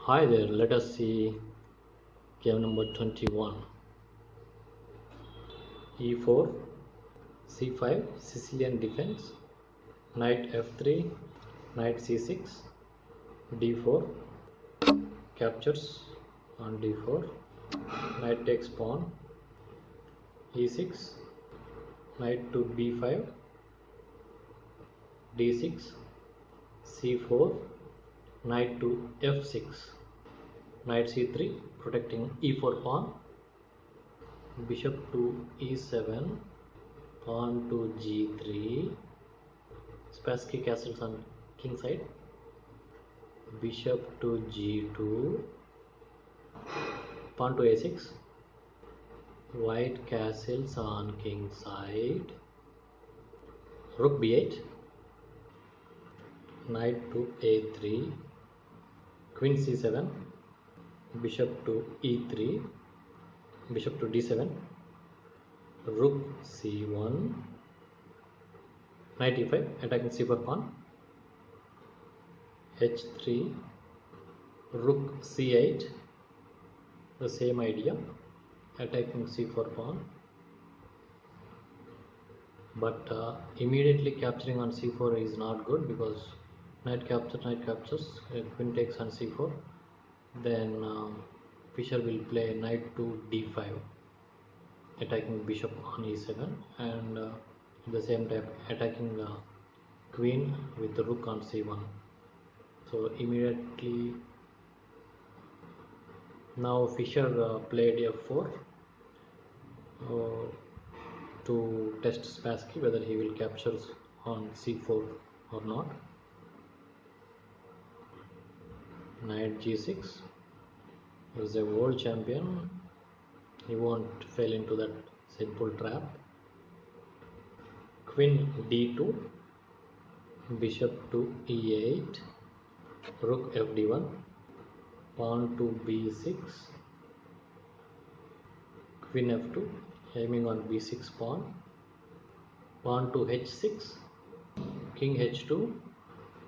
Hi there, let us see game number 21. E4, C5, Sicilian defense, knight F3, knight C6, D4, captures on D4, knight takes pawn, E6, knight to B5, D6, C4, knight to F6, knight C3, protecting E4 pawn, bishop to E7, pawn to G3, Spassky castles on king side, bishop to G2, pawn to A6, white castles on king side, rook B8, knight to A3, queen C7, bishop to E3, bishop to D7, rook C1, knight E5, attacking C4 pawn, H3, rook C8, the same idea, attacking C4 pawn, but immediately capturing on C4 is not good because knight captures, queen takes on C4, then Fischer will play knight to D5, attacking bishop on E7, and at the same time attacking queen with the rook on C1. So immediately now Fischer played F4 to test Spassky whether he will capture on C4 or not. Knight G6. He is a world champion. He won't fall into that simple trap. Queen D2, bishop to E8, rook FD1, pawn to B6, queen F2, aiming on B6 pawn, pawn to H6, king H2,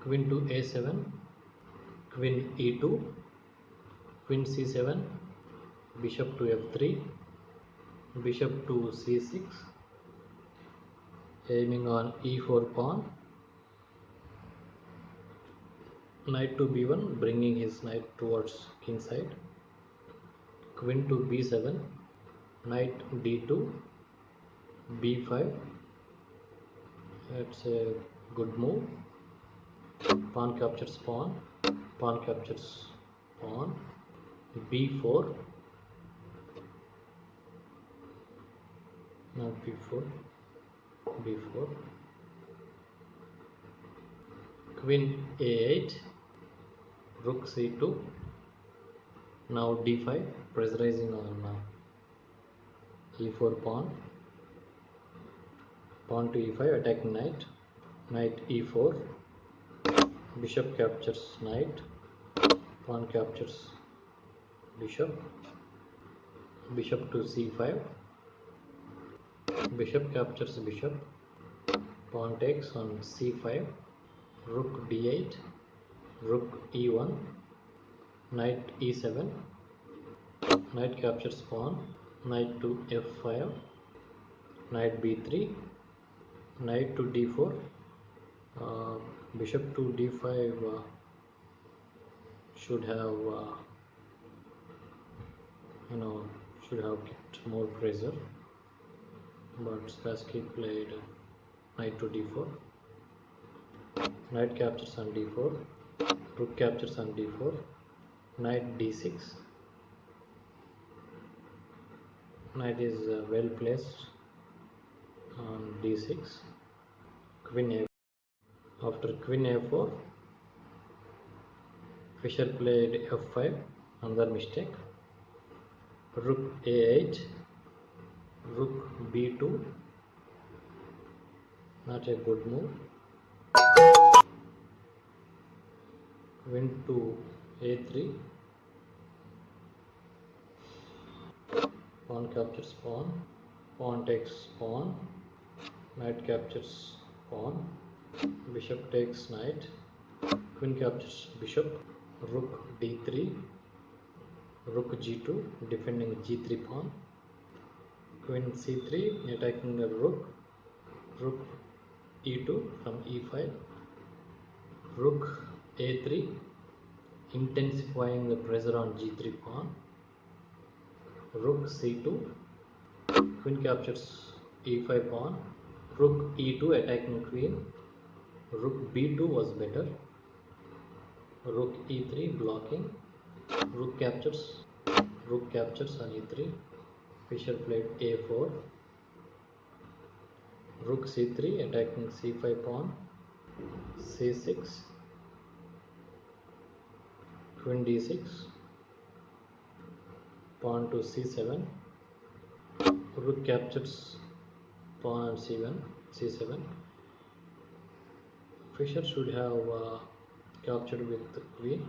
queen to A7, queen E2, queen C7, bishop to F3, bishop to C6, aiming on E4 pawn, knight to B1, bringing his knight towards king side, queen to B7, knight D2, B5, that's a good move, pawn captures pawn, pawn captures pawn, B4, not B4, B4, queen A8, rook C2, now D5, pressurizing on E4 pawn, pawn to E5, attacking knight, knight E4, bishop captures knight, pawn captures bishop, bishop to C5, bishop captures bishop, pawn takes on C5, rook D8, rook E1, knight E7, knight captures pawn, knight to F5, knight B3, knight to D4, bishop to D5 should have should have kept more pressure, but Spassky played knight to D4, knight captures on D4, rook captures on D4, knight D6, knight is well placed on D6, queen A. After queen A4, Fischer played F5, another mistake, rook A8, rook B2, not a good move, queen to A3, pawn captures pawn, pawn takes pawn, knight captures pawn, bishop takes knight, queen captures bishop, rook d3, rook g2 defending g3 pawn, queen c3 attacking the rook, rook e2 from e5, rook a3 intensifying the pressure on g3 pawn, rook c2, queen captures e5 pawn, rook e2 attacking queen, rook b2 was better, rook e3 blocking, rook captures, rook captures on e3, Fischer played a4, rook c3 attacking c5 pawn, c6, queen d6, pawn to c7, rook captures pawn on c7. Fischer should have captured with the queen,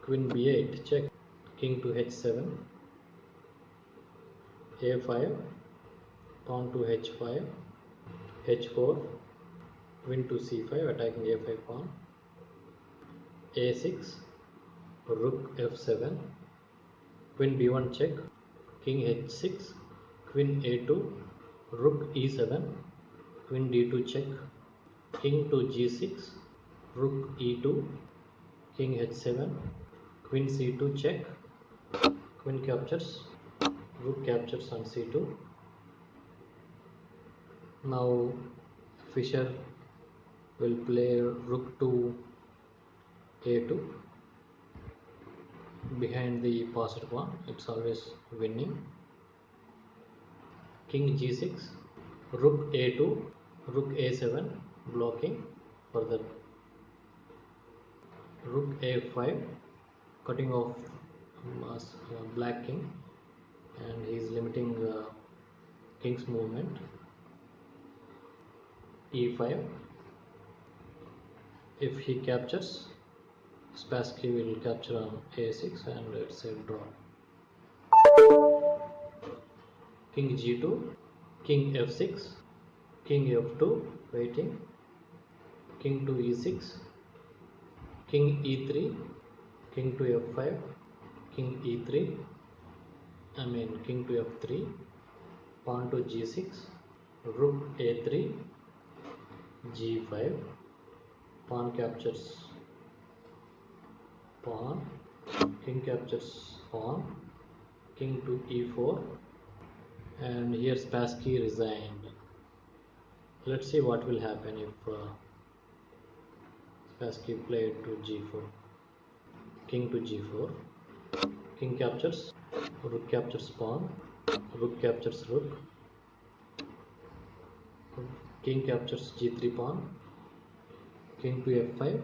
queen b8 check, king to h7, a5, pawn to h5, h4, queen to c5 attacking a5 pawn, a6, rook f7, queen b1 check, king h6, queen a2, rook e7, queen d2 check, king to g6, rook e2, king h7, queen c2 check, queen captures, rook captures on c2. Now Fischer will play rook to a2 behind the passed pawn, it's always winning, king g6, rook a2, rook a7 blocking, further rook a5 cutting off black king, and he is limiting king's movement, e5, if he captures Spassky will capture on a6 and it's a draw. King g2, king f6, king f2 waiting, king to e6, king e3, king to f5, king e3, king to f3, pawn to g6, rook a3, g5, pawn captures pawn, king captures pawn, king to e4, and here Spassky resigned. Let's see what will happen if Spassky played to g4, king to g4, king captures, rook captures pawn, rook captures rook, king captures g3 pawn, king to f5,